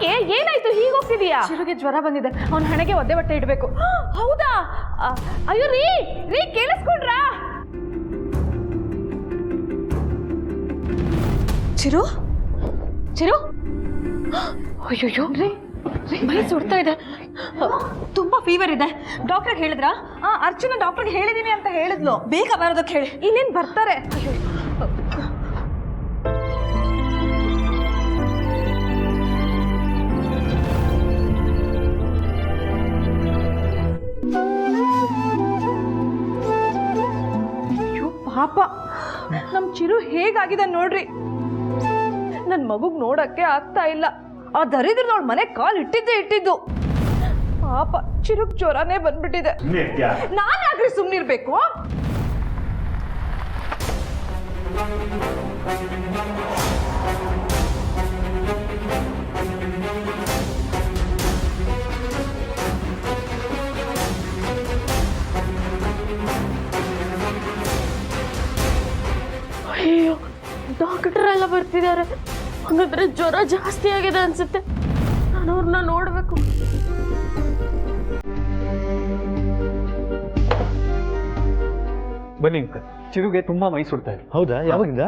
ಯಾಕೆ ಏನಾಯ್ತು ಹೀಗೆ ಹೋಗ್ತಿದೀಯಾ? ಚಿರುಗೆ ಜ್ವರ ಬಂದಿದೆ, ಅವನ ಹಣೆಗೆ ಒದ್ದೆ ಬಟ್ಟೆ ಇಡಬೇಕು. ಹೌದಾ? ಅಯ್ಯೋ ರೀ ರೀ ಕೇಳಿಸ್ಕೊಂಡ್ರಾ? ಚಿರು ಚಿರು, ಅಯ್ಯೋ ಮೈ ಸುಡ್ತಾ ಇದೆ, ತುಂಬಾ ಫೀವರ್ ಇದೆ. ಡಾಕ್ಟರ್ ಹೇಳಿದ್ರಾ? ಅರ್ಚನಾ ಡಾಕ್ಟರ್ಗೆ ಹೇಳಿದೀನಿ ಅಂತ ಹೇಳಿದ್ಲು. ಬೇಗ ಬರೋದಕ್ಕೆ ಹೇಳಿ. ಇನ್ನೇನು ಬರ್ತಾರೆ. ಅಯ್ಯೋ ಪಾಪ, ನಮ್ ಚಿರು ಹೇಗಾಗಿದೆ ನೋಡ್ರಿ. ನನ್ ಮಗುಗ್ ನೋಡಕ್ಕೆ ಆಗ್ತಾ ಇಲ್ಲ. ಆ ದರಿದ್ರದವಳ ಮನೆ ಕಾಲ್ ಇಟ್ಟಿದ್ದು. ಪಾಪ ಚಿರುಗ್ ಜ್ವರನೇ ಬಂದ್ಬಿಟ್ಟಿದೆ. ನಾನ್ ಯಾಕ್ರಿ ಸುಮ್ನಿರ್ಬೇಕು? ಅಯ್ಯೋ ಡಾಕ್ಟರ್ ಎಲ್ಲ ಬರ್ತಿದ್ದಾರೆ. ಹಾಗಾದ್ರೆ ಜ್ವರ ಜಾಸ್ತಿ ಆಗಿದೆ ಅನ್ಸುತ್ತೆ. ನಾನು ಅವ್ರನ್ನ ನೋಡ್ಬೇಕು. ಬನ್ನಿ ಅಂಕಲ್, ಚಿರುಗೆ ತುಂಬಾ ಮೈ ಸುಡ್ತಾ ಇದೆ. ಹೌದಾ? ಯಾವಾಗಿಂದ?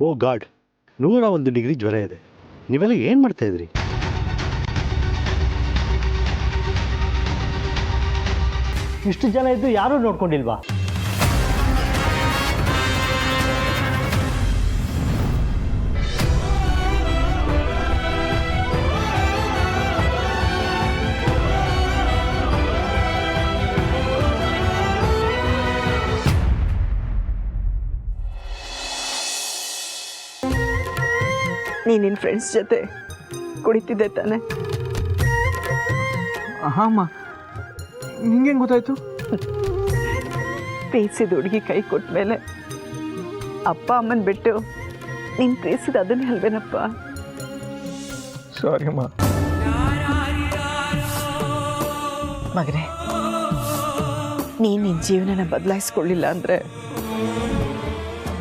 ಓ ಗಾಡ್, 101 ಡಿಗ್ರಿ ಜ್ವರ ಇದೆ. ನೀವೆಲ್ಲ ಏನು ಮಾಡ್ತಾ ಇದ್ರಿ? ಇಷ್ಟು ಜನ ಇದ್ದು ಯಾರೂ ನೋಡ್ಕೊಂಡಿಲ್ವಾ? ನಿನ್ನ ಫ್ರೆಂಡ್ಸ್ ಜೊತೆ ಕುಡಿತಿದ್ದೆ ತಾನೆ? ಅಮ್ಮ, ನಿಂಗೆ ಗೊತ್ತಾಯ್ತು? ಪ್ರೀತಿಸಿದ ಹುಡುಗಿ ಕೈ ಕೊಟ್ಟ ಮೇಲೆ ಅಪ್ಪ ಅಮ್ಮನ ಬಿಟ್ಟು ನೀನು ಪ್ರೀತಿಸಿದ ಅದನ್ನೇ ಅಲ್ವೇನಪ್ಪ? ಸಾರಿ ಅಮ್ಮ. ಮಗನೇ, ನೀನು ನಿನ್ನ ಜೀವನನ ಬದಲಾಯಿಸ್ಕೊಳ್ಳಿಲ್ಲ ಅಂದರೆ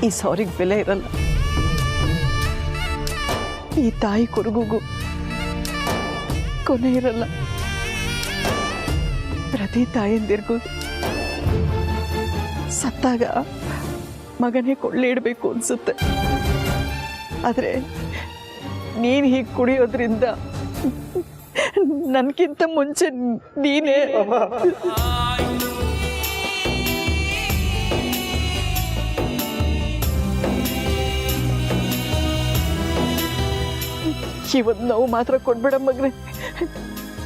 ಈ ಸಾರಿಗೆ ಬೆಲೆ ಇರಲ್ಲ. ಈ ತಾಯಿ ಕೊರಗುಗೂ ಕೊನೆ ಇರಲ್ಲ. ಪ್ರತಿ ತಾಯಂದಿರ್ಗೂ ಸತ್ತಾಗ ಮಗನೇ ಕೊಳ್ಳೆ ಇಡಬೇಕು ಅನ್ಸುತ್ತೆ. ಆದರೆ ನೀನು ಹೀಗೆ ಕುಡಿಯೋದ್ರಿಂದ ನನಗಿಂತ ಮುಂಚೆ ನೀನೇ ಇವತ್ತು ನೋವು ಮಾತ್ರ ಕೊಡ್ಬೇಡ ಮಗನೇ.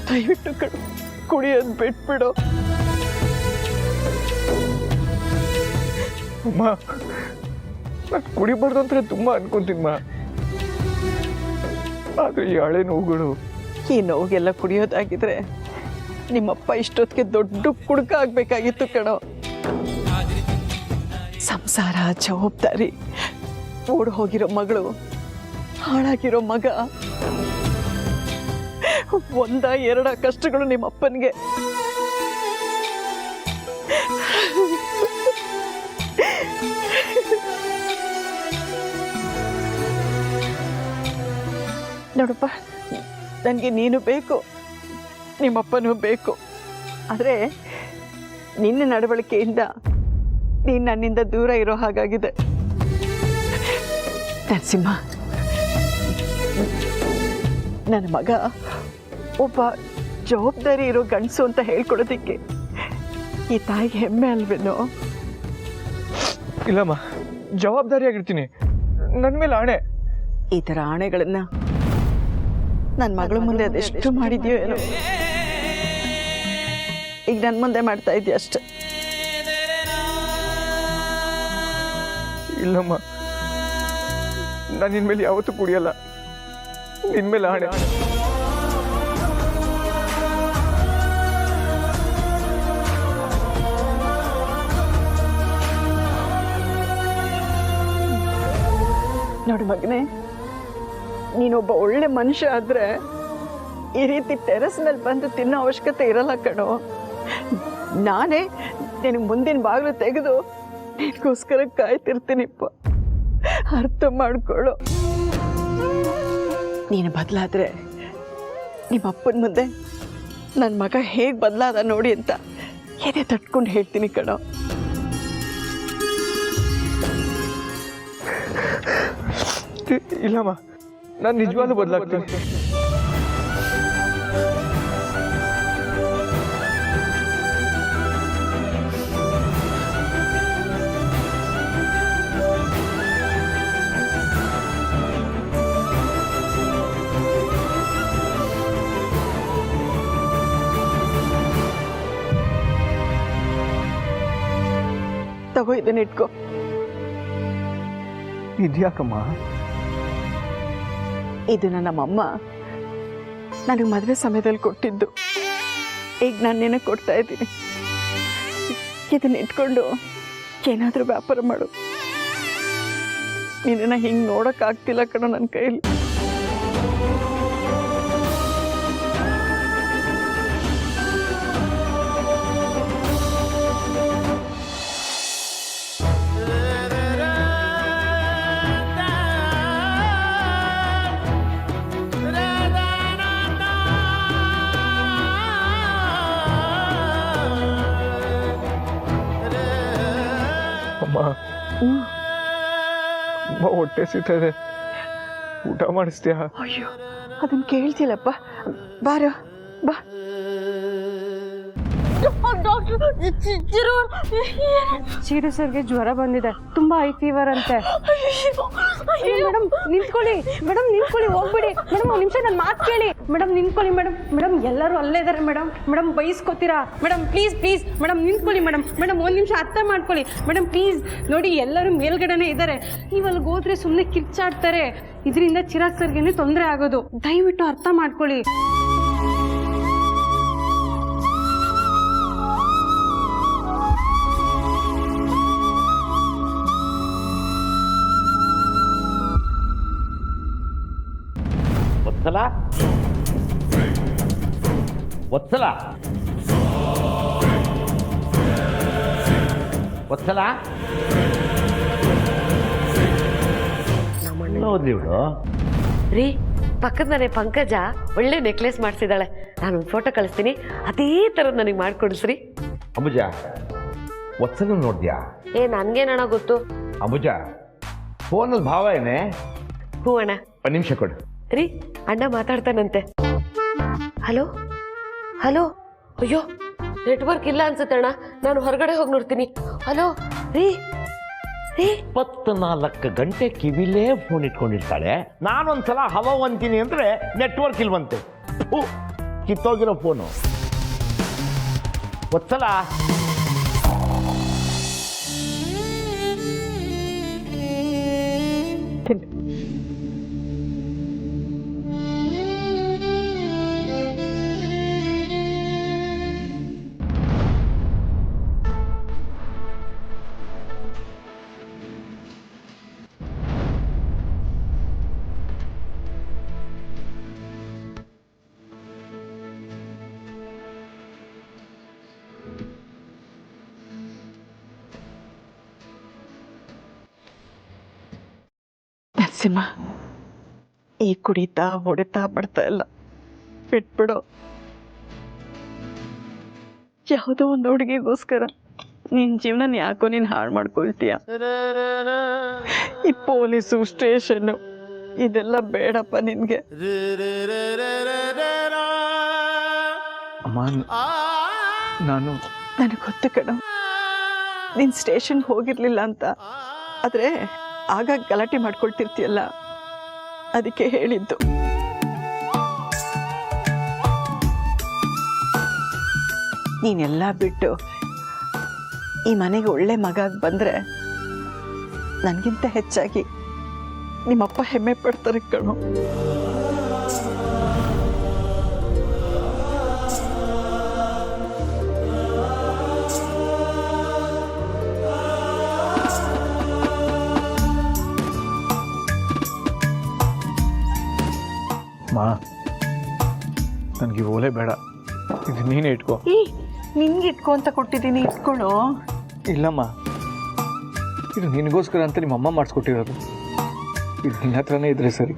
ದಯವಿಟ್ಟು ಕುಡಿಯೋದು ಬಿಟ್ಬಿಡು. ಅಮ್ಮ, ನಾನು ಕುಡಿಬಾರ್ದು ಅಂತ ತುಂಬ ಅನ್ಕೊಂತೀನಮ್ಮ. ಆದರೆ ಈ ಹಳೆ ನೋವುಗಳು, ಈ ನೋವಿಗೆಲ್ಲ ಕುಡಿಯೋದಾಗಿದ್ರೆ ನಿಮ್ಮಪ್ಪ ಇಷ್ಟೊತ್ತಿಗೆ ದೊಡ್ಡ ಕುಡುಕ ಆಗ್ಬೇಕಾಗಿತ್ತು ಕಣೋ. ಸಂಸಾರ, ಜವಾಬ್ದಾರಿ, ಓಡ್ ಹೋಗಿರೋ ಮಗಳು, ಹಾಳಾಗಿರೋ ಮಗ, ಒಂದ ಎರಡ ಕಷ್ಟಗಳು ನಿಮ್ಮಪ್ಪನಿಗೆ. ನೋಡಪ್ಪ, ನನಗೆ ನೀನು ಬೇಕು, ನಿಮ್ಮಪ್ಪನೂ ಬೇಕು. ಆದರೆ ನಿನ್ನ ನಡವಳಿಕೆಯಿಂದ ನೀನು ನನ್ನಿಂದ ದೂರ ಇರೋ ಹಾಗಾಗಿದೆ. ನರಸಿಂಹ, ನನ್ನ ಮಗ ಒಬ್ಬ ಜವಾಬ್ದಾರಿ ಇರೋ ಗಂಡಸು ಅಂತ ಹೇಳ್ಕೊಡೋದಿಕ್ಕೆ ಈ ತಾಯಿಗೆ ಹೆಮ್ಮೆ ಅಲ್ವೇನೋ? ಇಲ್ಲಮ್ಮ, ಜವಾಬ್ದಾರಿಯಾಗಿರ್ತೀನಿ. ನನ್ನ ಮೇಲೆ ಆಣೆ. ಈ ಥರ ಆಣೆಗಳನ್ನ ನನ್ನ ಮಗಳ ಮುಂದೆ ಅದೆಷ್ಟು ಮಾಡಿದ್ಯೋ ಏನೋ. ಈಗ ನನ್ನ ಮುಂದೆ ಮಾಡ್ತಾ ಇದೆಯಾ ಅಷ್ಟೆ. ಇಲ್ಲಮ್ಮ, ನಾನು ನಿನ್ನ ಮೇಲೆ ಯಾವತ್ತೂ ಕುಡಿಯಲ್ಲ. ನಿನ್ನ ಮೇಲೆ ಆಣೆ. ನೋಡು ಮಗನೇ, ನೀನೊಬ್ಬ ಒಳ್ಳೆ ಮನುಷ್ಯ ಆದರೆ ಈ ರೀತಿ ಟೆರೆಸ್ ಮೇಲೆ ಬಂದು ತಿನ್ನೋ ಅವಶ್ಯಕತೆ ಇರಲ್ಲ ಕಣೋ. ನಾನೇ ನಿನಗೆ ಮುಂದಿನ ಬಾಗಿಲು ತೆಗೆದು ನಿನಗೋಸ್ಕರ ಕಾಯ್ತಿರ್ತೀನಿಪ್ಪ. ಅರ್ಥ ಮಾಡ್ಕೊಳ್ಳು. ನೀನು ಬದಲಾದ್ರೆ ನಿಮ್ಮ ಅಪ್ಪನ ಮುಂದೆ ನನ್ನ ಮಗ ಹೇಗೆ ಬದಲಾದ ನೋಡಿ ಅಂತ ಏನೇ ತಟ್ಕೊಂಡು ಹೇಳ್ತೀನಿ ಕಣೋ. ಇಲ್ಲಮ್ಮ, ನಾನು ನಿಜವಾಗ್ಲೂ ಬದಲಾಗ್ತೀನಿ. ತಗೋ, ಇದನ್ನ ಇಟ್ಕೋ. ಇದ್ಯಾಕಮ್ಮ? ಇದು ನಮ್ಮಮ್ಮ ನನಗೆ ಮದುವೆ ಸಮಯದಲ್ಲಿ ಕೊಟ್ಟಿದ್ದು. ಈಗ ನಾನು ನಿನಗೆ ಕೊಡ್ತಾ ಇದ್ದೀನಿ. ಇದನ್ನ ಇಟ್ಕೊಂಡು ಏನಾದರೂ ವ್ಯಾಪಾರ ಮಾಡು. ನಿನ್ನ ಹಿಂಗೆ ನೋಡೋಕ್ಕಾಗ್ತಿಲ್ಲ ಕಣೋ ನನ್ನ ಕೈಯಲ್ಲಿ. ಅಮ್ಮ, ಅಮ್ಮ ಹೊಟ್ಟೆ ಸಿಗ್ತದೆ, ಊಟ ಮಾಡಿಸ್ತೀಯಾ? ಅಯ್ಯೋ, ಅದನ್ನ ಕೇಳ್ತಿಲ್ಲಪ್ಪ. ಬಾರೋ ಬಾ. ಚೀರು ಸರ್ಗೆ ಜ್ವರ ಬಂದಿದೆ, ತುಂಬಾ ಹೈ ಫೀವರ್ ಅಂತೆ. ಮೇಡಮ್ ನಿಂತ್ಕೊಳ್ಳಿ, ಮೇಡಮ್ ನಿಂತ್ಕೊಳ್ಳಿ, ಹೋಗ್ಬಿಡಿ ಮೇಡಮ್. ಒಂದು ನಿಮಿಷ ನನ್ನ ಮಾತು ಕೇಳಿ ಮೇಡಮ್, ನಿಂತ್ಕೊಳ್ಳಿ ಮೇಡಮ್. ಮೇಡಮ್ ಎಲ್ಲರೂ ಅಲ್ಲೇ ಇದ್ದಾರೆ ಮೇಡಮ್. ಮೇಡಮ್ ಬೈಸ್ಕೊತೀರಾ ಮೇಡಮ್? ಪ್ಲೀಸ್ ಪ್ಲೀಸ್ ಮೇಡಮ್ ನಿಂತ್ಕೊಳ್ಳಿ ಮೇಡಮ್. ಮೇಡಮ್ ಒಂದು ನಿಮಿಷ ಅರ್ಥ ಮಾಡ್ಕೊಳ್ಳಿ ಮೇಡಮ್, ಪ್ಲೀಸ್. ನೋಡಿ ಎಲ್ಲರೂ ಮೇಲ್ಗಡೆನೇ ಇದ್ದಾರೆ, ನೀವು ಅಲ್ಲಿಗೆ ಹೋದ್ರೆ ಸುಮ್ಮನೆ ಕಿರ್ಚಾಡ್ತಾರೆ. ಇದರಿಂದ ಚಿರಾಗ್ ಸರ್ಗೆ ತೊಂದರೆ ಆಗೋದು. ದಯವಿಟ್ಟು ಅರ್ಥ ಮಾಡ್ಕೊಳ್ಳಿ. ವತ್ಸಲ, ವತ್ಸಲ, ವತ್ಸಲ, ಹೋದ್ಲಿ ಇವಳು. ರೀ, ಪಕ್ಕದ ಮನೆ ಪಂಕಜ ಒಳ್ಳೆ ನೆಕ್ಲೆಸ್ ಮಾಡಿಸಿದಾಳೆ. ನಾನೊಂದು ಫೋಟೋ ಕಳಿಸ್ತೀನಿ, ಅದೇ ಥರ ನನಗೆ ಮಾಡಿಕೊಡಿಸ್ರಿ. ಅಂಬುಜ, ವತ್ಸಲ ನೋಡ್ದ್ಯಾ? ನನ್ಗೇನಣ್ಣ ಗೊತ್ತು. ಅಂಬುಜ, ಫೋನಲ್ಲಿ ಭಾವ ಏನೇ? ಹ್ಞೂ ಅಣ್ಣ. ಒಂದು ನಿಮಿಷ ಕೊಡು. ರೀ, ಅಣ್ಣ ಮಾತಾಡ್ತಾನಂತೆ. Hello hello. ಅಯ್ಯೋ, ನೆಟ್ವರ್ಕ್ ಇಲ್ಲ ಅನ್ಸುತ್ತೆ ಅಣ್ಣ, ನಾನು ಹೊರಗಡೆ ಹೋಗಿ ನೋಡ್ತೀನಿ. ಹಲೋ ರೀ. 24 ಗಂಟೆ ಕಿವಿಲೇ ಫೋನ್ ಇಟ್ಕೊಂಡಿರ್ತಾಳೆ. ನಾನೊಂದ್ಸಲ ಹವ ಅಂತೀನಿ ಅಂದ್ರೆ ನೆಟ್ವರ್ಕ್ ಇಲ್ವಂತೆ. ಕಿತ್ತೋಗಿರೋ ಫೋನು. ವತ್ಸಲ, ನರಸಿಂಹ, ಈ ಕುಡಿತಾ ಹೊಡಿತಾ ಬಡ್ತಾ ಇಲ್ಲ, ಬಿಟ್ಬಿಡು. ಯಾವುದೋ ಒಂದು ಹುಡುಗಿಗೋಸ್ಕರ ನಿನ್ನ ಜೀವನ ಯಾಕೋ ನೀನು ಹಾಳು ಮಾಡ್ಕೊಳ್ತೀಯ. ಈ ಪೊಲೀಸು, ಸ್ಟೇಷನ್ನು ಇದೆಲ್ಲ ಬೇಡಪ್ಪ ನಿನಗೆ. ಅಮ್ಮ, ನಾನು ನನಗೆ ಗೊತ್ತು ಕಣ, ನೀನು ಸ್ಟೇಷನ್ಗೆ ಹೋಗಿರ್ಲಿಲ್ಲ ಅಂತ. ಆದರೆ ಆಗಾಗ ಗಲಾಟೆ ಮಾಡ್ಕೊಳ್ತಿರ್ತೀಯಲ್ಲ, ಅದಕ್ಕೆ ಹೇಳಿದ್ದು. ನೀನೆಲ್ಲ ಬಿಟ್ಟು ಈ ಮನೆಗೆ ಒಳ್ಳೆ ಮಗ ಬಂದರೆ ನನಗಿಂತ ಹೆಚ್ಚಾಗಿ ನಿಮ್ಮಪ್ಪ ಹೆಮ್ಮೆ ಪಡ್ತಾರೆ ಕಣೋ. ಮಾ ನನಗೆ ಓಲೆ ಬೇಡ, ಇದು ನೀನೇ ಇಟ್ಕೋ. ನಿನ್ಗೆ ಇಟ್ಕೊ ಅಂತ ಕೊಟ್ಟಿದ್ದೀನಿ, ಇಟ್ಕೊಳ್ಳೋ. ಇಲ್ಲಮ್ಮ, ಇದು ನಿನಗೋಸ್ಕರ ಅಂತ ನಿಮ್ಮ ಅಮ್ಮ ಮಾಡಿಸ್ಕೊಟ್ಟಿರೋದು. ಇದು ನಿನ್ನ ಹತ್ರನೇ ಇದ್ರೆ ಸರಿ.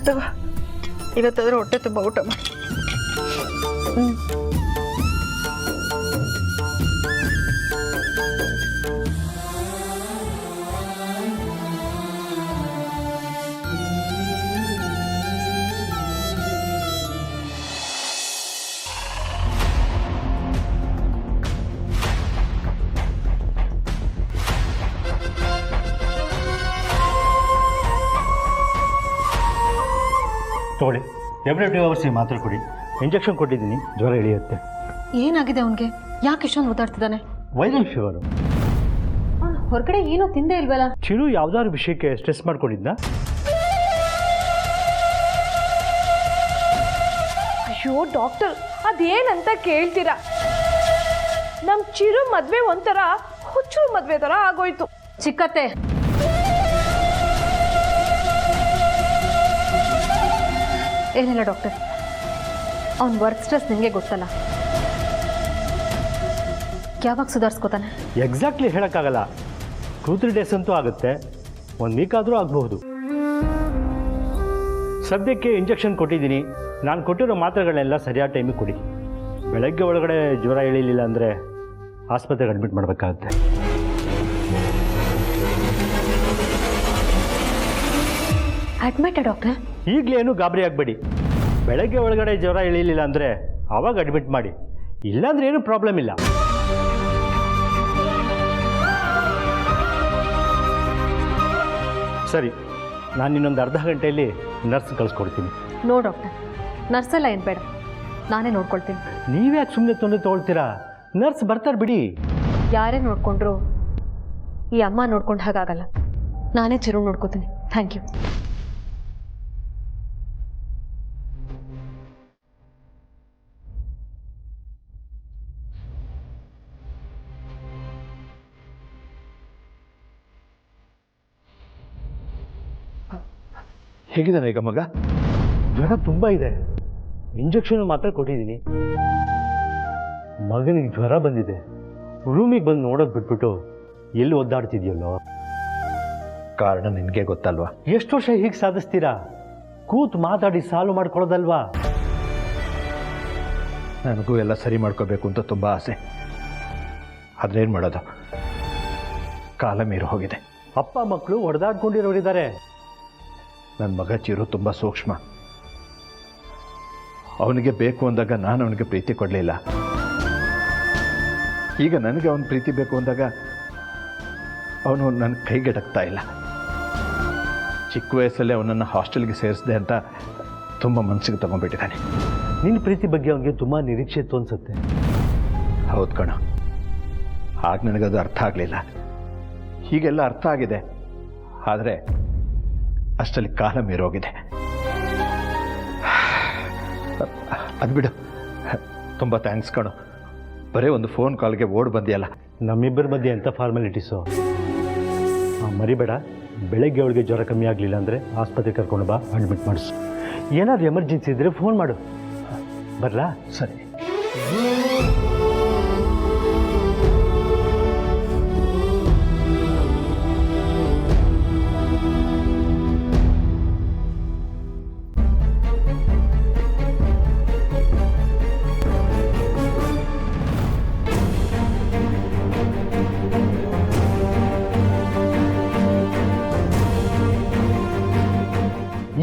ತಗೋ, ಇವತ್ತಾದ್ರೂ ಹೊಟ್ಟೆ ತುಂಬ ಊಟ ಮಾಡಿ. ತೊಗೊಳ್ಳಿ, ಎವ್ರಿ 2 ಅವರ್ಸಿಗೆ ಮಾತ್ರ ಕೊಡಿ. ಇಂಜೆಕ್ಷನ್ ಕೊಟ್ಟಿದ್ದೀನಿ, ಜ್ವರ ಇಳಿಯುತ್ತೆ. ಏನಾಗಿದೆ ಅವನಿಗೆ? ಯಾಕೆ ಇಷ್ಟೊಂದು ಓದಾಡ್ತಿದ್ದಾನೆ? Viral fever. ಹೊರಗಡೆ ಏನೂ ತಿಂದೇ ಇಲ್ವಲ್ಲ? ಚಿರು ಯಾವ್ದಾದ್ರು ವಿಷಯಕ್ಕೆ ಸ್ಟ್ರೆಸ್ ಮಾಡ್ಕೊಂಡಿದ್ದ? ಅಯ್ಯೋ ಡಾಕ್ಟರ್, ಅದೇನಂತ ಕೇಳ್ತೀರಾ? ನಮ್ಮ ಚಿರು ಮದ್ವೆ ಒಂಥರ ಹುಚ್ಚು ಮದ್ವೆ ಥರ ಆಗೋಯ್ತು. ಚಿಕ್ಕತ್ತೆ, ಏನಿಲ್ಲ ಡಾಕ್ಟರ್, ಅವ್ನ ವರ್ಕ್ ಸ್ಟ್ರೆಸ್ ನಿಮಗೆ ಗೊತ್ತಲ್ಲ, ಯಾವಾಗ ಸುಧಾರಿಸ್ಕೋತಾನೆ? ಎಕ್ಸಾಕ್ಟ್ಲಿ ಹೇಳೋಕ್ಕಾಗಲ್ಲ. 2-3 ಡೇಸ್ ಅಂತೂ ಆಗುತ್ತೆ, 1 ವೀಕ್ ಆದರೂ ಆಗಬಹುದು. ಸದ್ಯಕ್ಕೆ ಇಂಜೆಕ್ಷನ್ ಕೊಟ್ಟಿದ್ದೀನಿ. ನಾನು ಕೊಟ್ಟಿರೋ ಮಾತ್ರೆಗಳನ್ನೆಲ್ಲ ಸರಿಯಾದ ಟೈಮಿಗೆ ಕೊಡಿ. ಬೆಳಗ್ಗೆ ಒಳಗಡೆ ಜ್ವರ ಇಳಿಲಿಲ್ಲ ಅಂದರೆ ಆಸ್ಪತ್ರೆಗೆ ಅಡ್ಮಿಟ್ ಮಾಡಬೇಕಾಗುತ್ತೆ. Admit doctor? ಈಗಲೇನು ಗಾಬರಿ ಆಗಬೇಡಿ. ಬೆಳಗ್ಗೆ ಒಳಗಡೆ ಜ್ವರ ಇಳಿಲಿಲ್ಲ ಅಂದರೆ ಆವಾಗ ಅಡ್ಮಿಟ್ ಮಾಡಿ, ಇಲ್ಲಾಂದ್ರೆ ಏನೂ ಪ್ರಾಬ್ಲಮ್ ಇಲ್ಲ. ಸರಿ, ನಾನು ಇನ್ನೊಂದು ಅರ್ಧ ಗಂಟೆಯಲ್ಲಿ ನರ್ಸ್ ಕಳಿಸ್ಕೊಡ್ತೀನಿ. ನೋ ಡಾಕ್ಟರ್, ನರ್ಸೆಲ್ಲ ಏನು ಬೇಡ, ನಾನೇ ನೋಡ್ಕೊಳ್ತೀನಿ. ನೀವ್ಯಾಕೆ ಸುಮ್ಮನೆ ತೊಂದರೆ ತೊಗೊಳ್ತೀರಾ? ನರ್ಸ್ ಬರ್ತಾರೆ ಬಿಡಿ. ಯಾರೇ ನೋಡಿಕೊಂಡ್ರು ಈ ಅಮ್ಮ ನೋಡ್ಕೊಂಡು ಹಾಗಾಗಲ್ಲ, ನಾನೇ ಚಿರು ನೋಡ್ಕೋತೀನಿ. Thank you. ಹೇಗಿದ್ದಾನೆ ಈಗ ಮಗ? ಜ್ವರ ತುಂಬ ಇದೆ. ಇಂಜೆಕ್ಷನ್ ಮಾತ್ರ ಕೊಟ್ಟಿದ್ದೀನಿ. ಮಗನಿಗೆ ಜ್ವರ ಬಂದಿದೆ. ರೂಮಿಗೆ ಬಂದು ನೋಡೋದು ಬಿಟ್ಬಿಟ್ಟು ಎಲ್ಲಿ ಒದ್ದಾಡ್ತಿದ್ಯಲ್ಲೋ. ಕಾರಣ ನಿನಗೆ ಗೊತ್ತಲ್ವಾ? ಎಷ್ಟು ವರ್ಷ ಹೀಗೆ ಸಾಧಿಸ್ತೀರಾ? ಕೂತು ಮಾತಾಡಿ ಸಾಲ್ವ್ ಮಾಡ್ಕೊಳ್ಳೋದಲ್ವಾ? ನನಗೂ ಎಲ್ಲ ಸರಿ ಮಾಡ್ಕೋಬೇಕು ಅಂತ ತುಂಬ ಆಸೆ. ಆದರೆ ಏನು ಮಾಡೋದು, ಕಾಲ ಮೀರಿ ಹೋಗಿದೆ. ಅಪ್ಪ ಮಕ್ಕಳು ಹೊಡೆದಾಡ್ಕೊಂಡಿರೋರಿದ್ದಾರೆ. ನನ್ನ ಮಗ ಚಿರು ತುಂಬ ಸೂಕ್ಷ್ಮ. ಅವನಿಗೆ ಬೇಕು ಅಂದಾಗ ನಾನು ಅವನಿಗೆ ಪ್ರೀತಿ ಕೊಡಲಿಲ್ಲ. ಈಗ ನನಗೆ ಅವನ ಪ್ರೀತಿ ಬೇಕು ಅಂದಾಗ ಅವನು ನನ್ನ ಕೈಗೆಟಕ್ತಾ ಇಲ್ಲ. ಚಿಕ್ಕ ವಯಸ್ಸಲ್ಲೇ ಅವನನ್ನು ಹಾಸ್ಟೆಲ್ಗೆ ಸೇರಿಸಿದೆ ಅಂತ ತುಂಬ ಮನಸ್ಸಿಗೆ ತಗೊಂಡ್ಬಿಟ್ಟಿದ್ದಾನೆ. ನಿನ್ನ ಪ್ರೀತಿ ಬಗ್ಗೆ ಅವನಿಗೆ ತುಂಬ ನಿರೀಕ್ಷೆ ಇತ್ತು ಅನ್ಸುತ್ತೆ. ಹೌದು ಕಣ, ಆಗ ನನಗದು ಅರ್ಥ ಆಗಲಿಲ್ಲ. ಹೀಗೆಲ್ಲ ಅರ್ಥ ಆಗಿದೆ, ಆದರೆ ಅಷ್ಟರಲ್ಲಿ ಕಾಲ ಮೀರೋಗಿದೆ. ಅದು ಬಿಡು, ತುಂಬ ಥ್ಯಾಂಕ್ಸ್ ಕಣು. ಬರೀ ಒಂದು ಫೋನ್ ಕಾಲ್ಗೆ ಓಡ್ ಬಂದಿಯಲ್ಲ. ನಮ್ಮಿಬ್ಬರ ಮಧ್ಯೆ ಎಂಥ ಫಾರ್ಮಾಲಿಟೀಸು. ಮರಿಬೇಡ, ಬೆಳಗ್ಗೆ ಅವಳಿಗೆ ಜ್ವರ ಕಮ್ಮಿ ಆಗಲಿಲ್ಲ ಅಂದರೆ ಆಸ್ಪತ್ರೆಗೆ ಕರ್ಕೊಂಡು ಬಾ, ಅಡ್ಮಿಟ್ ಮಾಡಿಸು. ಏನಾದರೂ ಎಮರ್ಜೆನ್ಸಿ ಇದ್ದರೆ ಫೋನ್ ಮಾಡು. ಬರಲಾ? ಸರಿ.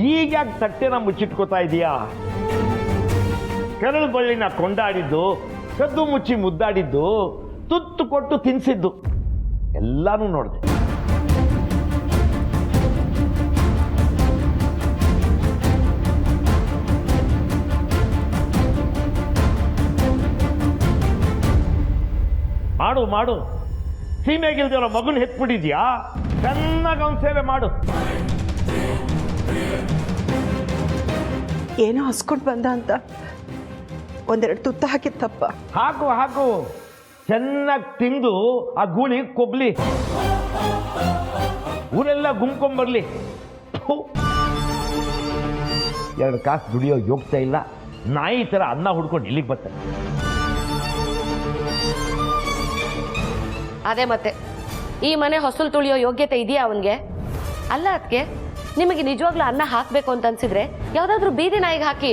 ಈಗ್ಯಾಕೆ ತಟ್ಟೆನ ಮುಚ್ಚಿಟ್ಕೋತಾ ಇದೀಯಾ? ಕೆರಳು ಬಳ್ಳಿನ ಕೊಂಡಾಡಿದ್ದು, ಕದ್ದು ಮುಚ್ಚಿ ಮುದ್ದಾಡಿದ್ದು, ತುತ್ತು ಕೊಟ್ಟು ತಿನ್ಸಿದ್ದು ಎಲ್ಲಾನು ನೋಡಿದೆ. ಮಾಡು ಮಾಡು, ಸೀಮೆಗಿಲ್ದಿರೋ ಮಗುನ ಹೆತ್ಬಿಟ್ಟಿದ್ಯಾ? ಚೆನ್ನಾಗಿ ಅವನ ಸೇವೆ ಮಾಡು. ಏನೋ ಹಸ್ಕೊಂಡು ಬಂದ ಅಂತ ಒಂದೆರಡು ತುತ್ತ ಹಾಕಿತ್ತಪ್ಪ. ಹಾಕು ಹಾಕು, ಚೆನ್ನಾಗಿ ತಿಂದು ಆ ಗೂಳಿ ಕೊಬ್ಲಿ. ಊರೆಲ್ಲ ಗುಮ್ಕೊಂಬರ್ಲಿ. ಎರಡು ಕಾಸು ದುಡಿಯೋ ಯೋಗ್ಯತೆ ಇಲ್ಲ, ನಾಯಿ ಥರ ಅನ್ನ ಹುಡ್ಕೊಂಡು ಇಲ್ಲಿಗೆ ಬರ್ತಾರೆ. ಅದೇ ಮತ್ತೆ ಈ ಮನೆ ಹೊಸಲು ತುಳಿಯೋ ಯೋಗ್ಯತೆ ಇದೆಯಾ ಅವನಿಗೆ? ಅಲ್ಲ ಅದಕ್ಕೆ ನಿಮಗೆ ನಿಜವಾಗ್ಲೂ ಅನ್ನ ಹಾಕ್ಬೇಕು ಅಂತ ಅನ್ಸಿದ್ರೆ ಯಾವ್ದಾದ್ರು ಬೀದಿ ನಾಯಿಗೆ ಹಾಕಿ.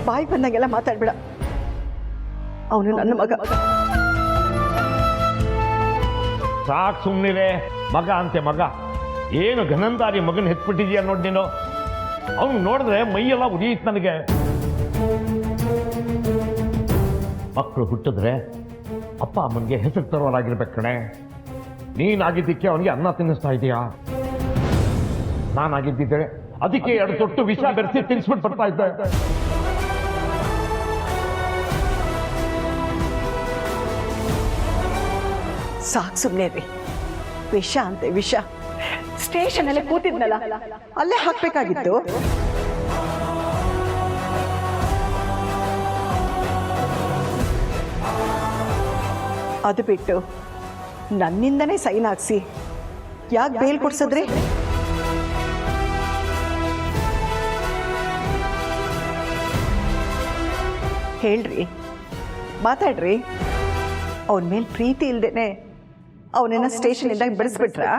ಬಾಯಿ ಬಂದಾಗೆಲ್ಲ ಮಾತಾಡ್ಬೇಡ. ಅವನು ನನ್ನ ಮಗ. ಸಾಕು ಸುಮ್ಮನಿರೇ. ಮಗ ಅಂತೆ ಮಗ, ಏನು ಘನಂದಾರಿ ಮಗನ ಹೆತ್ಬಿಟ್ಟಿದ್ಯಾ ನೋಡಿ ನೀನು. ಅವನು ನೋಡಿದ್ರೆ ಮೈಯೆಲ್ಲ ಉರಿಯಿತು ನನಗೆ. ಮಕ್ಕಳು ಹುಟ್ಟಿದ್ರೆ ಅಪ್ಪ ಅಮ್ಮನಿಗೆ ಹೆಸರು ತರೋರಾಗಿರ್ಬೇಕು ಕಣೆ. ನೀನಾಗಿದ್ದಕ್ಕೆ ಅವನಿಗೆ ಅನ್ನ ತಿನ್ನಿಸ್ತಾ ಇದೀಯಾ? ನಾನಾಗಿದ್ದಿದ್ದೆ ಅದಕ್ಕೆ ಎರಡು ತೊಟ್ಟು ವಿಷ ಬೆರೆಸಿ ತಿನ್ಸ್ಬಿಟ್ಟು ಬರ್ತಾ ಇದ್ದೆ. ಸಾಕು ಸುಮ್ಮನೆ ರೀ. ವಿಷ ಅಂತೆ ವಿಷ. ಸ್ಟೇಷನ್ ಅಲ್ಲೇ ಕೂತಿದ್ನಲ್ಲ, ಅಲ್ಲೇ ಹಾಕ್ಬೇಕಾಗಿತ್ತು. ಅದು ಬಿಟ್ಟು ನನ್ನಿಂದನೇ ಸೈನ್ ಹಾಕ್ಸಿ ಯಾಕೆ ಬೇಲ್ ಕೊಡ್ಸದ್ರಿ? ಹೇಳ್ರಿ, ಮಾತಾಡ್ರಿ. ಅವನ ಮೇಲೆ ಪ್ರೀತಿ ಇಲ್ದೇನೆ ಅವನನ್ನ ಸ್ಟೇಷನಿಂದ ಬಿಡಿಸ್ಬಿಟ್ರಾ?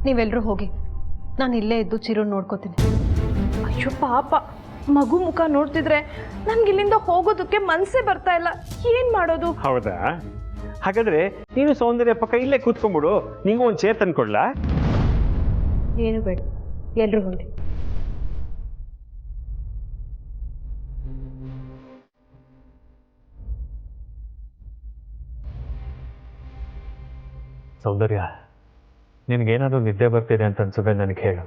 ನೀವೆಲ್ಲರೂ ಹೋಗಿ, ನಾನು ಇಲ್ಲೇ ಇದ್ದು ಚಿರು ನೋಡ್ಕೋತೀನಿ. ಅಯ್ಯೋ ಪಾಪ, ಮಗು ಮುಖ ನೋಡ್ತಿದ್ರೆ ನನ್ಗೆ ಇಲ್ಲಿಂದ ಹೋಗೋದಕ್ಕೆ ಮನಸ್ಸೇ ಬರ್ತಾ ಇಲ್ಲ. ಏನ್ ಮಾಡೋದು? ಹೌದಾ? ಹಾಗಾದ್ರೆ ನೀನು ಸೌಂದರ್ಯ ಪಕ್ಕ ಇಲ್ಲೇ ಕೂತ್ಕೊಂಡ್ಬಿಡು. ನಿಂಗೂ ಒಂದು ಚೇರ್ ತಂದ್ಕೊಡ್ಲಾ? ಏನು ಬೇಡ, ಎಲ್ರು ಹೊಂದಿ. ಸೌಂದರ್ಯ, ನಿನಗೇನಾದರೂ ನಿದ್ದೆ ಬರ್ತಿದೆ ಅಂತ ಅನ್ಸಿದ್ರೆ ನನಗೆ ಹೇಳು.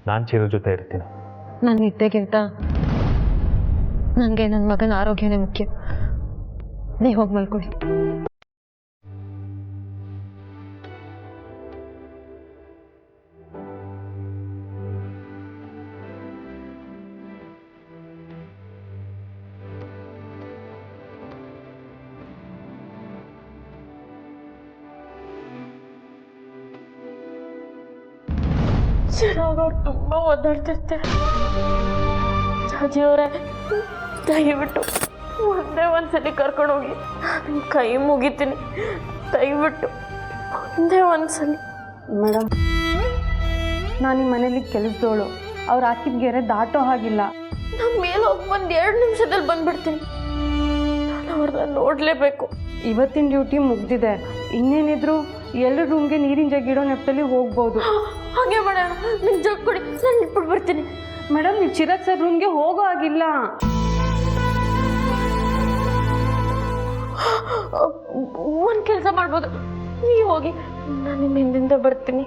ನಾನು ಚಿರು ಜೊತೆ ಇರ್ತೀನಿ. ನನ್ನ ನಿದ್ದೆಗಿಂತ ನನಗೆ ನನ್ನ ಮಗನ ಆರೋಗ್ಯನೇ ಮುಖ್ಯ. ನೀವು ಹೋಗಿ ಮಲ್ಕೊಳ್ಳಿ. ಚೆನ್ನಾಗಿ ಅವ್ರು ತುಂಬ ಒದ್ದಾಡ್ತಿರ್ತಾರೆ. ಜಾಜಿಯವರೇ, ದಯವಿಟ್ಟು ಒಂದೇ ಒಂದ್ಸಲಿ ಕರ್ಕೊಂಡೋಗಿ. ನಿಮ್ಮ ಕೈ ಮುಗಿತೀನಿ, ದಯವಿಟ್ಟು ಒಂದೇ ಒಂದ್ಸಲಿ. ಮೇಡಮ್, ನಾನು ಈ ಮನೇಲಿ ಕೆಲಸದೋಳು. ಅವ್ರು ಹಾಕಿದ ಗೆರೆ ದಾಟೋ ಹಾಗಿಲ್ಲ. ನಮ್ಮ ಮೇಲೆ ಹೋಗಿ ಒಂದು 2 ನಿಮಿಷದಲ್ಲಿ ಬಂದ್ಬಿಡ್ತೀನಿ. ನಾನು ಅವ್ರನ್ನ ನೋಡಲೇಬೇಕು. ಇವತ್ತಿನ ಡ್ಯೂಟಿ ಮುಗ್ದಿದೆ. ಇನ್ನೇನಿದ್ರು ಎಲ್ಲರ ರೂಮ್ಗೆ ನೀರಿನ ಜಗ್ ಇಡೋ ನೆಪದಲ್ಲಿ ಹೋಗ್ಬೋದು. ಹಾಗೆ ಮಾಡೋಣ. ನಿಮ್ಗೆ ಜಗ್ ಕೊಡಿ, ನಾನು ಇಟ್ಬಿಟ್ಟು ಬರ್ತೀನಿ. ಮೇಡಮ್, ನೀವು ಚಿರಾಗ್ ಸರ್ ರೂಮ್ಗೆ ಹೋಗೋ ಆಗಿಲ್ಲ. ಒಂದು ಕೆಲಸ ಮಾಡ್ಬೋದು, ನೀವು ಹೋಗಿ, ನಾನು ನಿಮ್ಮ ಹಿಂದಿಂದ ಬರ್ತೀನಿ.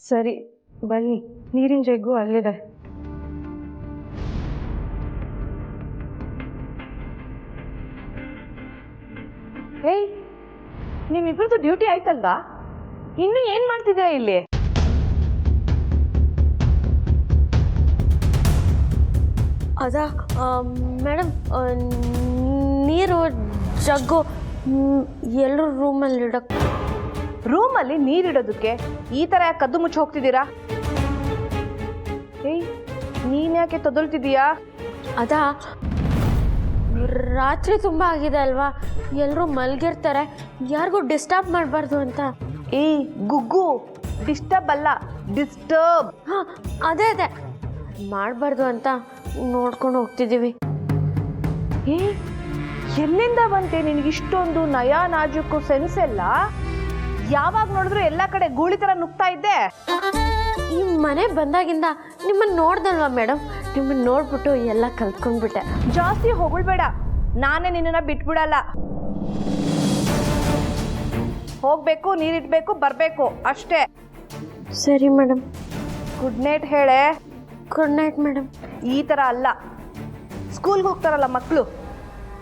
ಸರಿ, ಬನ್ನಿ. ನೀರಿನ ಜಗ್ಗು ಅಲ್ಲಿದೆ. ಏಯ್, ನಿಮ್ಮಿಬ್ಬರದು ಡ್ಯೂಟಿ ಆಯ್ತಲ್ವಾ? ಇನ್ನು ಏನ್ ಮಾಡ್ತಿದ್ದೀರಾ ಇಲ್ಲಿ? ಅದಾ ಮೇಡಮ್, ನೀರು ಜಗ್ಗು ಎಲ್ಲರೂ ರೂಮಲ್ಲಿ ಇಡಕ್ಕೆ. ರೂಮಲ್ಲಿ ನೀರಿಡೋದಕ್ಕೆ ಈ ಥರ ಯಾಕೆ ಕದ್ದು ಮುಚ್ಚಿ ಹೋಗ್ತಿದ್ದೀರಾ? ಏಯ್, ನೀನ್ ಯಾಕೆ ತೊದಲ್ತಿದ್ದೀಯಾ? ಅದಾ ರಾತ್ರಿ ತುಂಬ ಆಗಿದೆ ಅಲ್ವಾ, ಎಲ್ಲರೂ ಮಲಗಿರ್ತಾರೆ, ಯಾರಿಗೂ ಡಿಸ್ಟರ್ಬ್ ಮಾಡಬಾರ್ದು ಅಂತ. ಏಯ್ ಗುಗ್ಗು, ಡಿಸ್ಟರ್ಬ್ ಅಲ್ಲ, ಡಿಸ್ಟರ್ಬ್. ಹಾಂ, ಅದೇ ಮಾಡಬಾರ್ದು ಅಂತ ನೋಡ್ಕೊಂಡು ಹೋಗ್ತಿದ್ದೀವಿ. ಏ, ಎಲ್ಲಿಂದ ಬಂತೆ ನಿನಗಿಷ್ಟೊಂದು ನಯ ನಾಜುಕು ಸೆನ್ಸ್ ಎಲ್ಲ? ಯಾವಾಗ ನೋಡಿದ್ರು ಎಲ್ಲ ಕಡೆ ಗೂಳಿ ಥರ ನುಗ್ತಾ ಇದ್ದೆ. ಈ ಮನೆ ಬಂದಾಗಿಂದ ನಿಮ್ಮನ್ನು ನೋಡ್ದಲ್ವಾ ಮೇಡಮ್, ನಿಮ್ಮನ್ನು ನೋಡ್ಬಿಟ್ಟು ಎಲ್ಲ ಕಲ್ತ್ಕೊಂಡ್ಬಿಟ್ಟೆ. ಜಾಸ್ತಿ ಹೊಗಳ್ಬೇಡ, ನಾನೇ ನಿನ್ನನ್ನು ಬಿಟ್ಬಿಡಲ್ಲ. ಹೋಗ್ಬೇಕು, ನೀರಿಡ್ಬೇಕು, ಬರಬೇಕು ಅಷ್ಟೇ. ಸರಿ ಮೇಡಮ್. ಗುಡ್ ನೈಟ್ ಹೇಳೆ. Good night madam. ಈ ಥರ ಅಲ್ಲ, ಸ್ಕೂಲ್ಗೆ ಹೋಗ್ತಾರಲ್ಲ ಮಕ್ಕಳು,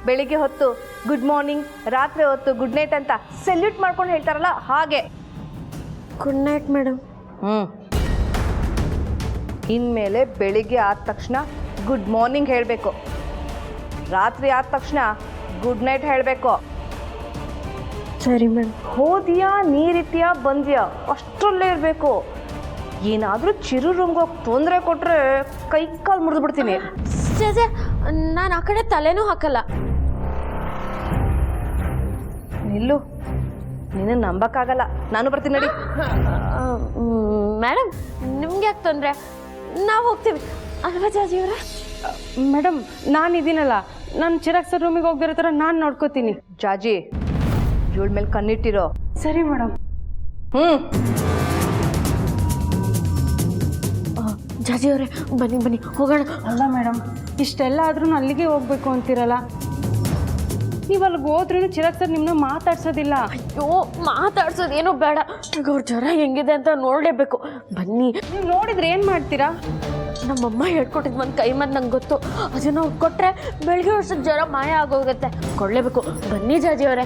ಬೆಳಿಗ್ಗೆ ಹೊತ್ತು ಗುಡ್ ಮಾರ್ನಿಂಗ್, ರಾತ್ರಿ ಹೊತ್ತು ಗುಡ್ ನೈಟ್ ಅಂತ ಸೆಲ್ಯೂಟ್ ಮಾಡ್ಕೊಂಡು ಹೇಳ್ತಾರಲ್ಲ ಹಾಗೆ. Good night madam. ಇನ್ಮೇಲೆ ಬೆಳಿಗ್ಗೆ ಆದ ತಕ್ಷಣ ಗುಡ್ ಮಾರ್ನಿಂಗ್ ಹೇಳಬೇಕು, ರಾತ್ರಿ ಆದ ತಕ್ಷಣ ಗುಡ್ ನೈಟ್ ಹೇಳಬೇಕು. ಸರಿ ಮೇಡಮ್. ಹೋದ್ಯಾ ನೀರಿತ್ಯಾ ಬಂದ್ಯಾ ಅಷ್ಟರಲ್ಲೇ ಇರಬೇಕು. ಏನಾದರೂ ಚಿರು ರೂಮ್ಗೆ ಹೋಗಿ ತೊಂದರೆ ಕೊಟ್ಟರೆ ಕೈ ಕಾಲು ಮುರಿದು ಬಿಡ್ತೀನಿ. ಜಜೆ, ನಾನು ಆ ಕಡೆ ತಲೆನೂ ಹಾಕಲ್ಲ. ನಿಲ್ಲು, ನಿನ್ನ ನಂಬಕ್ಕಾಗಲ್ಲ. ನಾನು ಬರ್ತೀನಿ ನಡಿ. ಮೇಡಮ್, ನಿಮ್ಗೆ ಯಾಕೆ ತೊಂದರೆ? ನಾವು ಹೋಗ್ತೀವಿ ಅಲ್ವಾ ಜಾಜಿಯವರೇ? ಮೇಡಮ್, ನಾನಿದ್ದೀನಲ್ಲ, ನಾನು ಚಿರಾಗ್ ಸರ್ ರೂಮಿಗೆ ಹೋಗ್ದಿರೋ ಥರ ನಾನು ನೋಡ್ಕೋತೀನಿ. ಜಾಜಿ, ಇವಳ ಮೇಲೆ ಕಣ್ಣಿಟ್ಟಿರೋ. ಸರಿ ಮೇಡಮ್. ಜಾಜಿಯವರೇ, ಬನ್ನಿ ಬನ್ನಿ ಹೋಗೋಣ. ಅಲ್ಲ ಮೇಡಮ್, ಇಷ್ಟೆಲ್ಲ ಆದ್ರೂ ಅಲ್ಲಿಗೆ ಹೋಗ್ಬೇಕು ಅಂತೀರಲ್ಲ. ನೀವು ಅಲ್ಲಿಗೆ ಹೋದ್ರೂ ಚಿರಾಗ್ ಸರ್ ನಿಮ್ಮನ್ನ ಮಾತಾಡ್ಸೋದಿಲ್ಲ. ಅಯ್ಯೋ, ಮಾತಾಡ್ಸೋದೇನೋ ಬೇಡ, ಈಗ ಅವ್ರ ಜ್ವರ ಹೆಂಗಿದೆ ಅಂತ ನೋಡಲೇಬೇಕು. ಬನ್ನಿ. ನೀವು ನೋಡಿದ್ರೆ ಏನು ಮಾಡ್ತೀರಾ? ನಮ್ಮಮ್ಮ ಹೇಳ್ಕೊಟ್ಟಿದ್ದು ಒಂದು ಕೈ ಮದ್ದು ನಂಗೆ ಗೊತ್ತು, ಅದನ್ನು ಅವ್ರು ಕೊಟ್ಟರೆ ಬೆಳಗ್ಗೆ ವರ್ಷದ ಜ್ವರ ಮಾಯ ಆಗೋಗುತ್ತೆ. ಕೊಡಲೇಬೇಕು. ಬನ್ನಿ ಜಾಜಿಯವರೇ.